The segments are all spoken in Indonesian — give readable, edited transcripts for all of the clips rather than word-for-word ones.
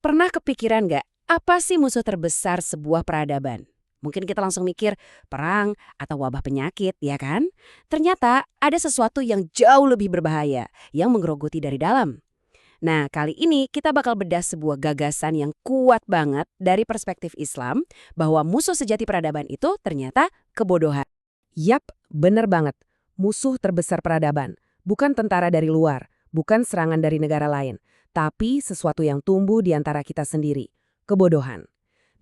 Pernah kepikiran nggak, apa sih musuh terbesar sebuah peradaban? Mungkin kita langsung mikir perang atau wabah penyakit, ya kan? Ternyata ada sesuatu yang jauh lebih berbahaya, yang menggerogoti dari dalam. Nah, kali ini kita bakal bedah sebuah gagasan yang kuat banget dari perspektif Islam, bahwa musuh sejati peradaban itu ternyata kebodohan. Yap, bener banget. Musuh terbesar peradaban. Bukan tentara dari luar, bukan serangan dari negara lain, tapi sesuatu yang tumbuh di antara kita sendiri. Kebodohan.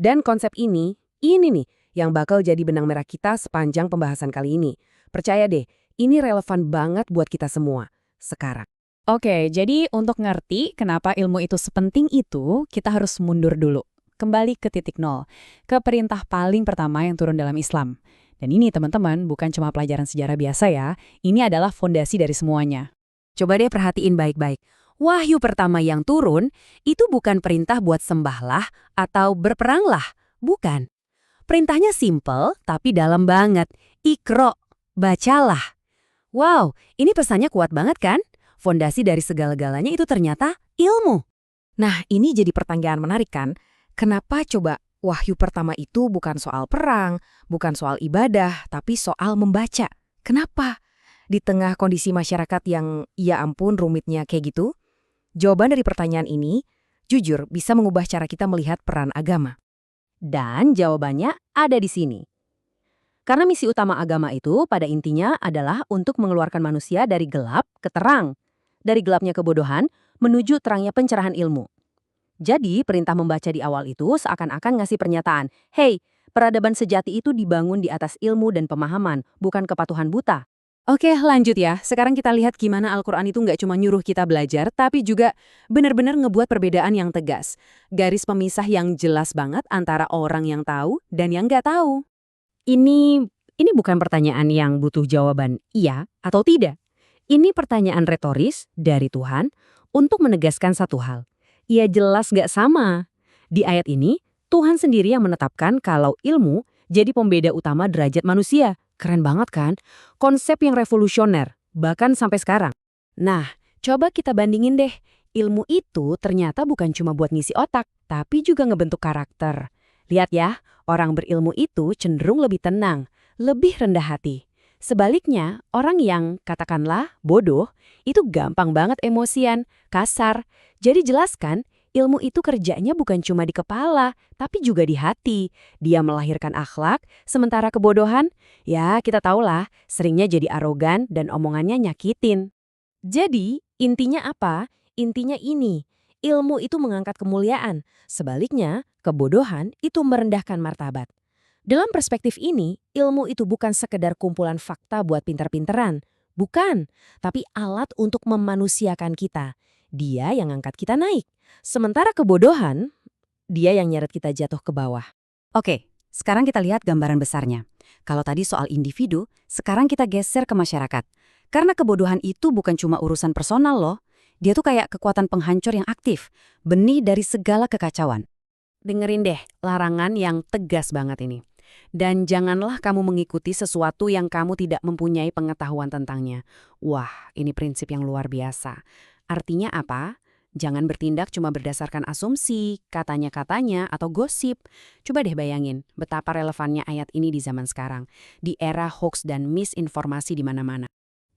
Dan konsep ini nih, yang bakal jadi benang merah kita sepanjang pembahasan kali ini. Percaya deh, ini relevan banget buat kita semua. Sekarang. Oke, jadi untuk ngerti kenapa ilmu itu sepenting itu, kita harus mundur dulu. Kembali ke titik nol, ke perintah paling pertama yang turun dalam Islam. Dan ini teman-teman bukan cuma pelajaran sejarah biasa ya, ini adalah fondasi dari semuanya. Coba deh perhatiin baik-baik. Wahyu pertama yang turun, itu bukan perintah buat sembahlah atau berperanglah. Bukan. Perintahnya simple, tapi dalam banget. Iqra, bacalah. Wow, ini pesannya kuat banget kan? Fondasi dari segala-galanya itu ternyata ilmu. Nah, ini jadi pertanyaan menarik kan? Kenapa coba wahyu pertama itu bukan soal perang, bukan soal ibadah, tapi soal membaca? Kenapa? Di tengah kondisi masyarakat yang, ya ampun rumitnya kayak gitu? Jawaban dari pertanyaan ini, jujur, bisa mengubah cara kita melihat peran agama. Dan jawabannya ada di sini. Karena misi utama agama itu pada intinya adalah untuk mengeluarkan manusia dari gelap ke terang. Dari gelapnya kebodohan menuju terangnya pencerahan ilmu. Jadi perintah membaca di awal itu seakan-akan ngasih pernyataan, hey, peradaban sejati itu dibangun di atas ilmu dan pemahaman, bukan kepatuhan buta. Oke, lanjut ya. Sekarang kita lihat gimana Al-Quran itu nggak cuma nyuruh kita belajar, tapi juga benar-benar ngebuat perbedaan yang tegas. Garis pemisah yang jelas banget antara orang yang tahu dan yang nggak tahu. Ini bukan pertanyaan yang butuh jawaban iya atau tidak. Ini pertanyaan retoris dari Tuhan untuk menegaskan satu hal. Ya jelas nggak sama. Di ayat ini, Tuhan sendiri yang menetapkan kalau ilmu jadi pembeda utama derajat manusia. Keren banget kan? Konsep yang revolusioner, bahkan sampai sekarang. Nah, coba kita bandingin deh. Ilmu itu ternyata bukan cuma buat ngisi otak, tapi juga ngebentuk karakter. Lihat ya, orang berilmu itu cenderung lebih tenang, lebih rendah hati. Sebaliknya, orang yang, katakanlah, bodoh, itu gampang banget emosian, kasar. Jadi jelaskan, ilmu itu kerjanya bukan cuma di kepala, tapi juga di hati. Dia melahirkan akhlak, sementara kebodohan, ya kita tahulah, seringnya jadi arogan dan omongannya nyakitin. Jadi, intinya apa? Intinya ini, ilmu itu mengangkat kemuliaan. Sebaliknya, kebodohan itu merendahkan martabat. Dalam perspektif ini, ilmu itu bukan sekedar kumpulan fakta buat pinter-pinteran. Bukan, tapi alat untuk memanusiakan kita. Dia yang ngangkat kita naik. Sementara kebodohan, dia yang nyeret kita jatuh ke bawah. Oke, sekarang kita lihat gambaran besarnya. Kalau tadi soal individu, sekarang kita geser ke masyarakat. Karena kebodohan itu bukan cuma urusan personal loh. Dia tuh kayak kekuatan penghancur yang aktif, benih dari segala kekacauan. Dengerin deh larangan yang tegas banget ini. Dan janganlah kamu mengikuti sesuatu yang kamu tidak mempunyai pengetahuan tentangnya. Wah, ini prinsip yang luar biasa. Artinya apa? Jangan bertindak cuma berdasarkan asumsi, katanya-katanya, atau gosip. Coba deh bayangin betapa relevannya ayat ini di zaman sekarang, di era hoax dan misinformasi di mana-mana.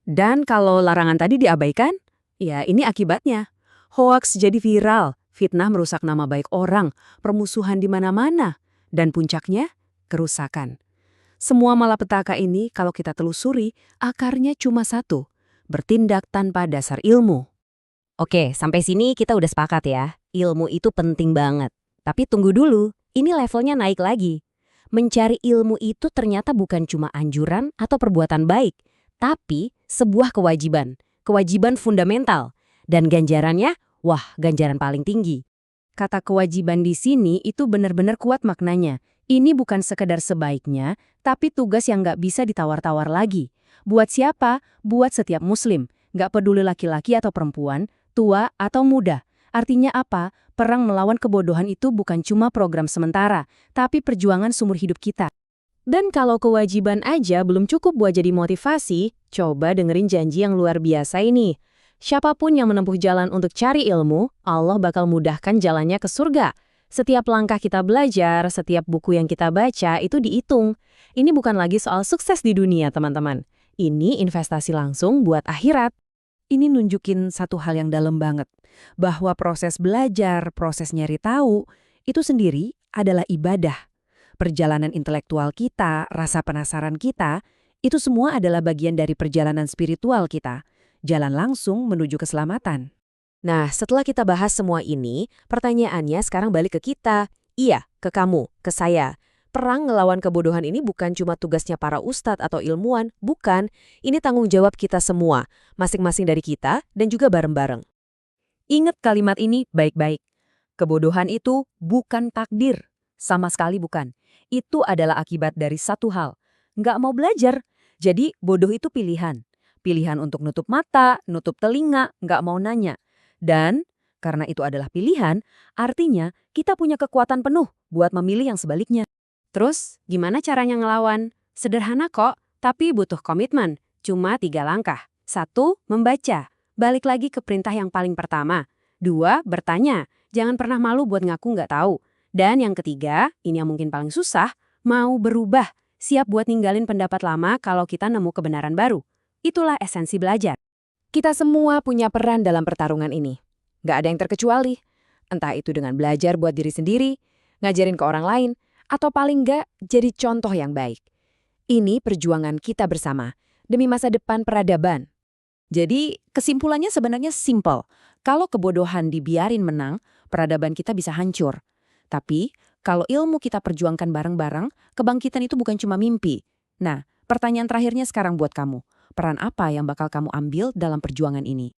Dan kalau larangan tadi diabaikan, ya ini akibatnya. Hoax jadi viral, fitnah merusak nama baik orang, permusuhan di mana-mana, dan puncaknya, kerusakan. Semua malapetaka ini kalau kita telusuri, akarnya cuma satu, bertindak tanpa dasar ilmu. Oke, sampai sini kita udah sepakat ya, ilmu itu penting banget. Tapi tunggu dulu, ini levelnya naik lagi. Mencari ilmu itu ternyata bukan cuma anjuran atau perbuatan baik, tapi sebuah kewajiban, kewajiban fundamental. Dan ganjarannya, wah ganjaran paling tinggi. Kata kewajiban di sini itu benar-benar kuat maknanya. Ini bukan sekedar sebaiknya, tapi tugas yang nggak bisa ditawar-tawar lagi. Buat siapa? Buat setiap muslim. Nggak peduli laki-laki atau perempuan, tua atau muda. Artinya apa? Perang melawan kebodohan itu bukan cuma program sementara, tapi perjuangan seumur hidup kita. Dan kalau kewajiban aja belum cukup buat jadi motivasi, coba dengerin janji yang luar biasa ini. Siapapun yang menempuh jalan untuk cari ilmu, Allah bakal mudahkan jalannya ke surga. Setiap langkah kita belajar, setiap buku yang kita baca itu dihitung. Ini bukan lagi soal sukses di dunia, teman-teman. Ini investasi langsung buat akhirat. Ini nunjukin satu hal yang dalam banget, bahwa proses belajar, proses nyari tahu, itu sendiri adalah ibadah. Perjalanan intelektual kita, rasa penasaran kita, itu semua adalah bagian dari perjalanan spiritual kita. Jalan langsung menuju keselamatan. Nah, setelah kita bahas semua ini, pertanyaannya sekarang balik ke kita. Iya, ke kamu, ke saya. Perang ngelawan kebodohan ini bukan cuma tugasnya para ustadz atau ilmuwan, bukan. Ini tanggung jawab kita semua, masing-masing dari kita dan juga bareng-bareng. Ingat kalimat ini baik-baik. Kebodohan itu bukan takdir. Sama sekali bukan. Itu adalah akibat dari satu hal. Nggak mau belajar. Jadi bodoh itu pilihan. Pilihan untuk nutup mata, nutup telinga, nggak mau nanya. Dan karena itu adalah pilihan, artinya kita punya kekuatan penuh buat memilih yang sebaliknya. Terus, gimana caranya ngelawan? Sederhana kok, tapi butuh komitmen. Cuma 3 langkah. 1. Membaca. Balik lagi ke perintah yang paling pertama. 2. Bertanya. Jangan pernah malu buat ngaku nggak tahu. Dan yang ketiga, ini yang mungkin paling susah, mau berubah. Siap buat ninggalin pendapat lama kalau kita nemu kebenaran baru. Itulah esensi belajar. Kita semua punya peran dalam pertarungan ini. Nggak ada yang terkecuali. Entah itu dengan belajar buat diri sendiri, ngajarin ke orang lain, atau paling nggak jadi contoh yang baik. Ini perjuangan kita bersama, demi masa depan peradaban. Jadi, kesimpulannya sebenarnya simpel. Kalau kebodohan dibiarin menang, peradaban kita bisa hancur. Tapi, kalau ilmu kita perjuangkan bareng-bareng, kebangkitan itu bukan cuma mimpi. Nah, pertanyaan terakhirnya sekarang buat kamu. Peran apa yang bakal kamu ambil dalam perjuangan ini?